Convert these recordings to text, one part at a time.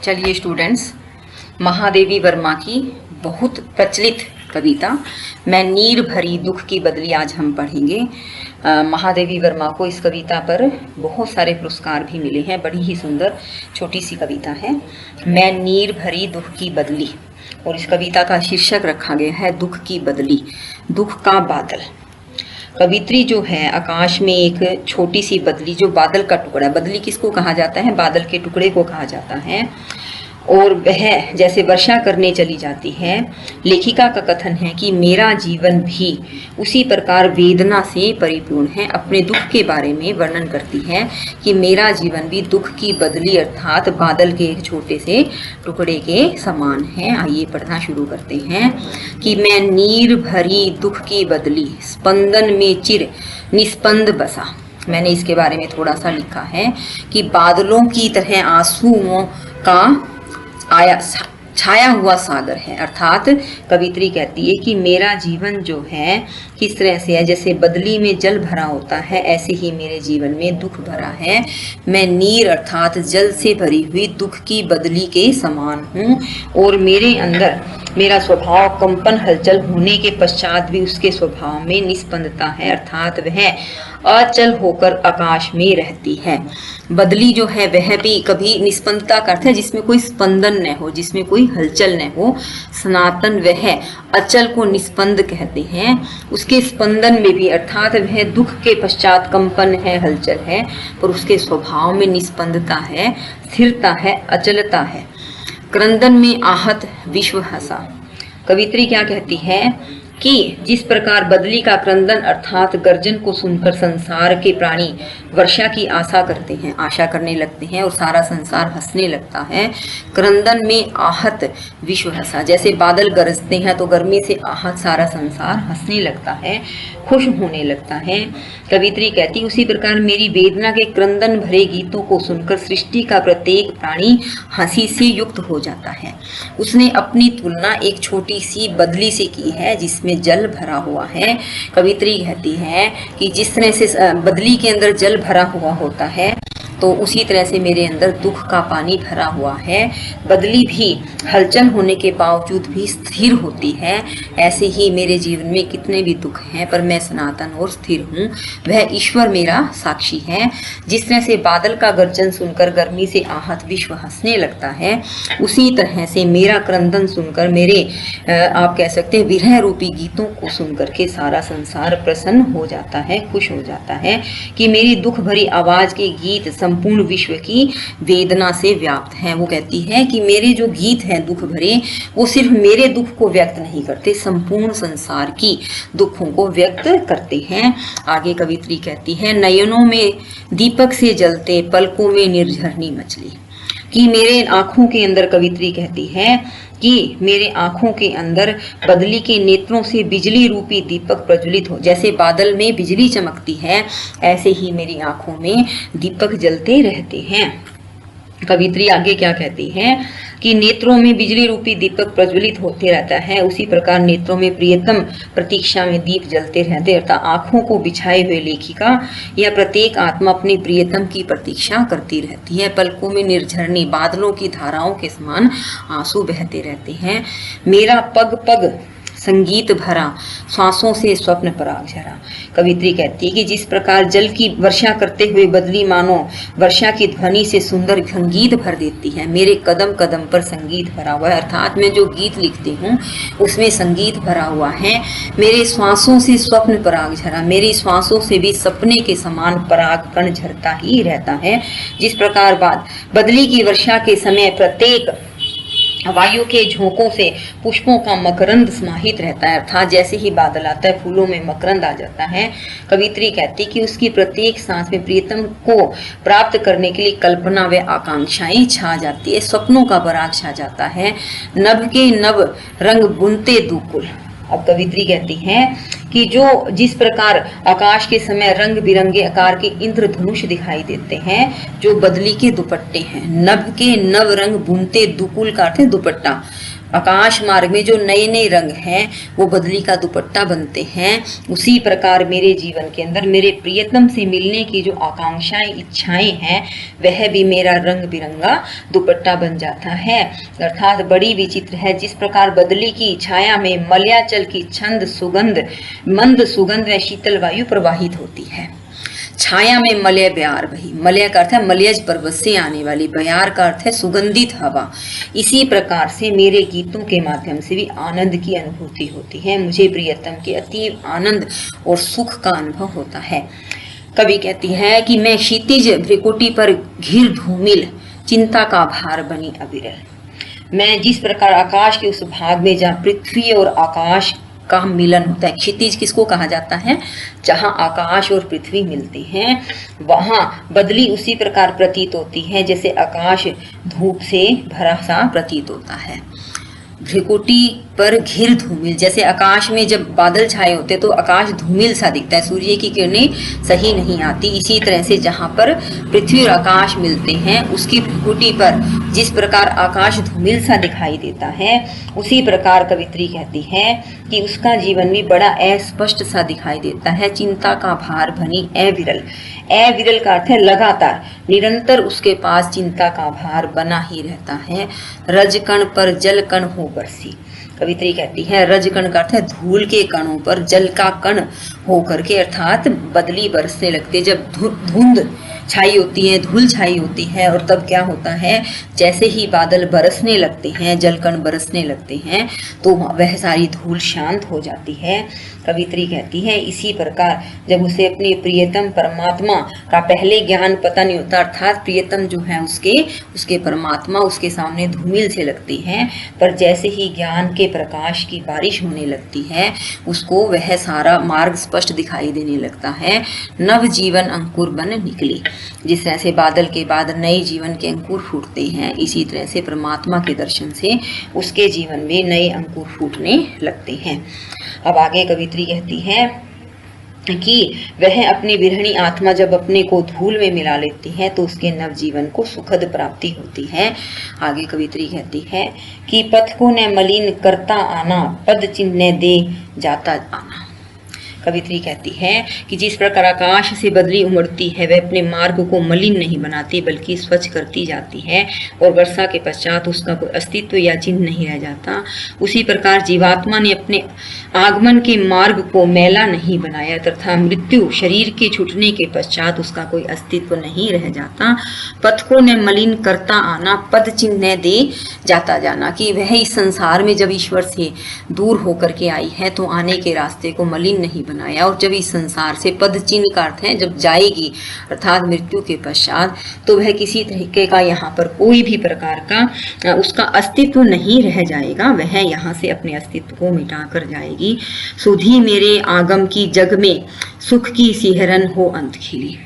चलिए स्टूडेंट्स, महादेवी वर्मा की बहुत प्रचलित कविता मैं नीर भरी दुख की बदली आज हम पढ़ेंगे। महादेवी वर्मा को इस कविता पर बहुत सारे पुरस्कार भी मिले हैं। बड़ी ही सुंदर छोटी सी कविता है, मैं नीर भरी दुख की बदली, और इस कविता का शीर्षक रखा गया है दुख की बदली, दुख का बादल। कवित्री जो है आकाश में एक छोटी सी बदली, जो बादल का टुकड़ा, बदली किसको कहा जाता है? बादल के टुकड़े को कहा जाता है। और वह जैसे वर्षा करने चली जाती है। लेखिका का कथन है कि मेरा जीवन भी उसी प्रकार वेदना से परिपूर्ण है। अपने दुख के बारे में वर्णन करती है कि मेरा जीवन भी दुख की बदली अर्थात बादल के एक छोटे से टुकड़े के समान है। आइए पढ़ना शुरू करते हैं कि मैं नीर भरी दुख की बदली, स्पंदन में चिर निस्पंद बसा। मैंने इसके बारे में थोड़ा सा लिखा है कि बादलों की तरह आंसुओं का छाया हुआ सागर है। अर्थात कवित्री कहती है कि मेरा जीवन जो है किस तरह से है, जैसे बदली में जल भरा होता है ऐसे ही मेरे जीवन में दुख भरा है। मैं नीर अर्थात जल से भरी हुई दुख की बदली के समान हूँ, और मेरे अंदर मेरा स्वभाव कंपन हलचल होने के पश्चात भी उसके स्वभाव में निस्पंदता है, अर्थात वह अचल होकर आकाश में रहती है। बदली जो है वह भी कभी निस्पंदता का अर्थ है जिसमें कोई स्पंदन न हो, जिसमें कोई हलचल न हो। सनातन वह अचल को निस्पंद कहते हैं। उसके स्पंदन में भी अर्थात वह दुख के पश्चात कंपन है, हलचल है, पर उसके स्वभाव में निस्पंदता है, स्थिरता है, अचलता है। क्रंदन में आहत विश्व हंसा। कवित्री क्या कहती है कि जिस प्रकार बदली का क्रंदन अर्थात गर्जन को सुनकर संसार के प्राणी वर्षा की आशा करते हैं, आशा करने लगते हैं, और सारा संसार हंसने लगता है। क्रंदन में आहत विश्व हंसा, जैसे बादल गरजते हैं तो गर्मी से आहत सारा संसार हंसने लगता है, खुश होने लगता है। कवित्री कहती उसी प्रकार मेरी वेदना के क्रंदन भरे गीतों को सुनकर सृष्टि का प्रत्येक प्राणी हंसी से युक्त हो जाता है। उसने अपनी तुलना एक छोटी सी बदली से की है जिसमें जल भरा हुआ है। कवित्री कहती है कि जिस तरह से बदली के अंदर जल भरा हुआ होता है तो उसी तरह से मेरे अंदर दुख का पानी भरा हुआ है। बदली भी हलचल होने के बावजूद भी स्थिर होती है। ऐसे ही मेरे जीवन में कितने भी दुख हैं पर मैं सनातन और स्थिर हूँ। वह ईश्वर मेरा साक्षी है। जिस तरह से बादल का गर्जन सुनकर गर्मी से आहत विश्व हंसने लगता है, उसी तरह से मेरा क्रंदन सुनकर, मेरे आप कह सकते हैं विरह रूपी गीतों को सुनकर के सारा संसार प्रसन्न हो जाता है, खुश हो जाता है कि मेरी दुख भरी आवाज के गीत संपूर्ण विश्व की वेदना से व्याप्त हैं। वो कहती है कि मेरे जो गीत हैं दुख भरे, वो सिर्फ मेरे दुख को व्यक्त नहीं करते, संपूर्ण संसार की दुखों को व्यक्त करते हैं। आगे कवित्री कहती है नयनों में दीपक से जलते, पलकों में निर्झरनी मछली। कि मेरे आंखों के अंदर, कवित्री कहती है कि मेरे आंखों के अंदर बदली के नेत्रों से बिजली रूपी दीपक प्रज्वलित हो। जैसे बादल में बिजली चमकती है ऐसे ही मेरी आंखों में दीपक जलते रहते हैं। कवित्री आगे क्या कहती है कि नेत्रों में बिजली रूपी दीपक प्रज्वलित होते रहता है, उसी प्रकार नेत्रों में प्रियतम प्रतीक्षा में दीप जलते रहते। अर्थात आंखों को बिछाए हुए लेखिका या प्रत्येक आत्मा अपनी प्रियतम की प्रतीक्षा करती रहती है। पलकों में निर्झरनी, बादलों की धाराओं के समान आंसू बहते रहते हैं। मेरा पग पग संगीत भरा, सांसों से स्वप्न पराग झरा। कवित्री कहती है कि जिस प्रकार जल की वर्षा करते हुए बदली मानो वर्षा की ध्वनि से सुंदर संगीत भर देती है, मेरे कदम कदम पर संगीत भरा हुआ है। अर्थात मैं जो गीत लिखती हूँ उसमें संगीत भरा हुआ है। मेरे श्वासों से स्वप्न पराग झरा, मेरी श्वासों से भी सपने के समान पराग कण झरता ही रहता है। जिस प्रकार बदली की वर्षा के समय प्रत्येक वायु के झोंकों से पुष्पों का मकरंद समाहित रहता है, अर्थात जैसे ही बादल आता है फूलों में मकरंद आ जाता है। कवित्री कहती कि उसकी प्रत्येक सांस में प्रियतम को प्राप्त करने के लिए कल्पना व आकांक्षाएं छा जाती है, सपनों का पराग छा जाता है। नभ के नव रंग बुनते दुकुल। अब कवित्री कहती है कि जिस प्रकार आकाश के समय रंग बिरंगे आकार के इंद्रधनुष दिखाई देते हैं, जो बदली के दुपट्टे हैं। नभ के नव रंग बुनते दुकुल का अर्थ है दुपट्टा, आकाश मार्ग में जो नए नए रंग हैं वो बदली का दुपट्टा बनते हैं, उसी प्रकार मेरे जीवन के अंदर मेरे प्रियतम से मिलने की जो आकांक्षाएं, इच्छाएं हैं, वह भी मेरा रंग बिरंगा दुपट्टा बन जाता है। अर्थात बड़ी विचित्र है, जिस प्रकार बदली की छाया में मलयाचल की छंद सुगंध, मंद सुगंध व शीतल वायु प्रवाहित होती है। छाया में मलय ब्यार बही, मलय का अर्थ है मलयज पर्वत से आने वाली, ब्यार का अर्थ है सुगंधित हवा। इसी प्रकार से मेरे गीतों के माध्यम से भी आनंद की अनुभूति होती है, मुझे प्रियतम के अतीव आनंद और सुख का अनुभव होता है। कवि कहती है कि मैं क्षितिज भ्रिकुटी पर घिर धूमिल, चिंता का भार बनी अविरल। मैं जिस प्रकार आकाश के उस भाग में जहाँ पृथ्वी और आकाश का मिलन होता है, क्षितिज किसको कहा जाता है, जहां आकाश और पृथ्वी मिलती हैं, वहां बदली उसी प्रकार प्रतीत होती है जैसे आकाश धूप से भरा सा प्रतीत होता है। भ्रिकुटी पर घिर धूमिल, जैसे आकाश में जब बादल छाए होते तो आकाश धूमिल सा दिखता है, सूर्य की किरणें सही नहीं आती। इसी तरह से जहां पर पृथ्वी और आकाश मिलते हैं, उसकी भ्रिकुटी पर जिस प्रकार आकाश धूमिल सा दिखाई देता है, उसी प्रकार कवित्री कहती है कि उसका जीवन भी बड़ा अस्पष्ट सा दिखाई देता है। चिंता का भार बनी अविरल, अविरल का अर्थ है लगातार, निरंतर उसके पास चिंता का भार बना ही रहता है। रजकण पर जल कण हो बरसी, कवित्री कहती है रजकण का अर्थ है धूल के कणों पर जल का कण होकर के, अर्थात बदली बरसने लगती, जब धुंध छाई होती है, धूल छाई होती है, और तब क्या होता है, जैसे ही बादल बरसने लगते हैं, जलकण बरसने लगते हैं, तो वह सारी धूल शांत हो जाती है। कवित्री कहती है इसी प्रकार जब उसे अपने प्रियतम परमात्मा का पहले ज्ञान पता नहीं होता, अर्थात प्रियतम जो है उसके परमात्मा उसके सामने धूमिल से लगती हैं, पर जैसे ही ज्ञान के प्रकाश की बारिश होने लगती है, उसको वह सारा मार्ग स्पष्ट दिखाई देने लगता है। नव जीवन अंकुर बन निकले, जिस तरह से बादल के बाद नए जीवन के अंकुर फूटते हैं, इसी तरह से परमात्मा के दर्शन से उसके जीवन में नए अंकुर फूटने लगते हैं। अब आगे कवित्री कहती है कि वह अपनी विरहणी आत्मा जब अपने को धूल में मिला लेती है तो उसके नवजीवन को सुखद प्राप्ति होती है। आगे कवित्री कहती है कि पथ को न मलिन करता आना, पद चिन्ह दे जाता आना। कवित्री कहती है कि जिस प्रकार आकाश से बदली उमड़ती है, वह अपने मार्ग को मलिन नहीं बनाती बल्कि स्वच्छ करती जाती है, और वर्षा के पश्चात उसका कोई अस्तित्व या चिन्ह नहीं रह जाता, उसी प्रकार जीवात्मा ने अपने आगमन के मार्ग को मैला नहीं बनाया तथा मृत्यु शरीर के छूटने के पश्चात उसका कोई अस्तित्व नहीं रह जाता। पथ को न मलिन करता आना, पद चिन्ह दे जाता जाना, कि वह इस संसार में जब ईश्वर से दूर होकर के आई है तो आने के रास्ते को मलिन नहीं बनाया, और जब इस संसार से पद चिन्ह का अर्थ है जब जाएगी अर्थात मृत्यु के पश्चात, तो वह किसी तरीके का यहाँ पर कोई भी प्रकार का उसका अस्तित्व नहीं रह जाएगा, वह यहाँ से अपने अस्तित्व को मिटा कर जाएगी। सुधी मेरे आगम की जग में सुख की सिहरन हो अंत खिली।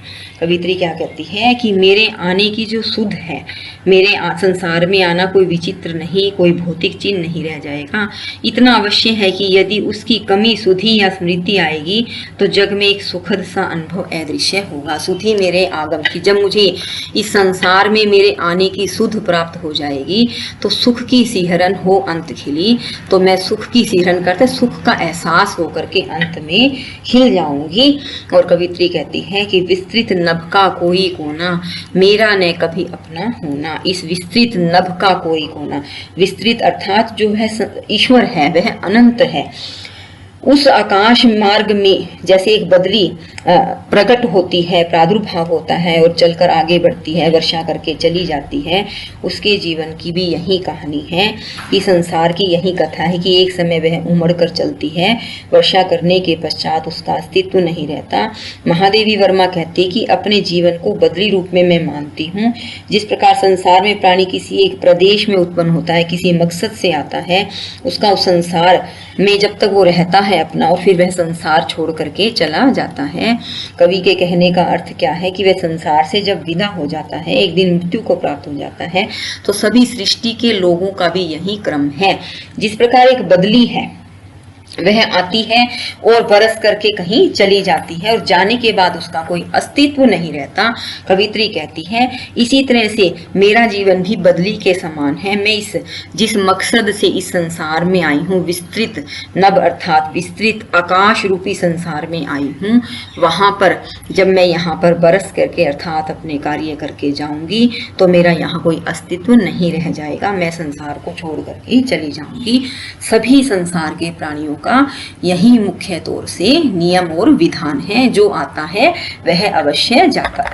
कवित्री क्या कहती है कि मेरे आने की जो सुध है, मेरे संसार में आना कोई विचित्र नहीं, कोई भौतिक चिन्ह नहीं रह जाएगा। इतना अवश्य है कि यदि उसकी कमी सुधि या स्मृति आएगी तो जग में एक सुखद सा अनुभव अदृश्य होगा। सुधि मेरे आगम की, जब मुझे इस संसार में मेरे आने की सुध प्राप्त हो जाएगी तो सुख की सिहरन हो अंत खिली, तो मैं सुख की सिहरन करते सुख का एहसास होकर के अंत में खिल जाऊंगी। और कवित्री कहती है कि विस्तृत नभ का कोई कोना, मेरा न कभी अपना होना। इस विस्तृत नभ का कोई कोना, विस्तृत अर्थात जो है ईश्वर है वह अनंत है। उस आकाश मार्ग में जैसे एक बदली प्रकट होती है, प्रादुर्भाव होता है और चलकर आगे बढ़ती है, वर्षा करके चली जाती है, उसके जीवन की भी यही कहानी है कि संसार की यही कथा है कि एक समय वह उमड़ कर चलती है, वर्षा करने के पश्चात उसका अस्तित्व नहीं रहता। महादेवी वर्मा कहती कि अपने जीवन को बदली रूप में मैं मानती हूँ। जिस प्रकार संसार में प्राणी किसी एक प्रदेश में उत्पन्न होता है, किसी मकसद से आता है, उसका उस संसार में जब तक वो रहता है अपना, और फिर वह संसार छोड़ करके चला जाता है। कवि के कहने का अर्थ क्या है कि वह संसार से जब विदा हो जाता है, एक दिन मृत्यु को प्राप्त हो जाता है, तो सभी सृष्टि के लोगों का भी यही क्रम है। जिस प्रकार एक बदली है वह आती है और बरस करके कहीं चली जाती है और जाने के बाद उसका कोई अस्तित्व नहीं रहता। कवित्री कहती है इसी तरह से मेरा जीवन भी बदली के समान है। मैं जिस मकसद से इस संसार में आई हूँ, विस्तृत नभ अर्थात विस्तृत आकाश रूपी संसार में आई हूँ, वहां पर जब मैं यहाँ पर बरस करके अर्थात अपने कार्य करके जाऊंगी तो मेरा यहाँ कोई अस्तित्व नहीं रह जाएगा, मैं संसार को छोड़ करके चली जाऊंगी। सभी संसार के प्राणियों का यही मुख्य तौर से नियम और विधान है, जो आता है वह अवश्य जाता है।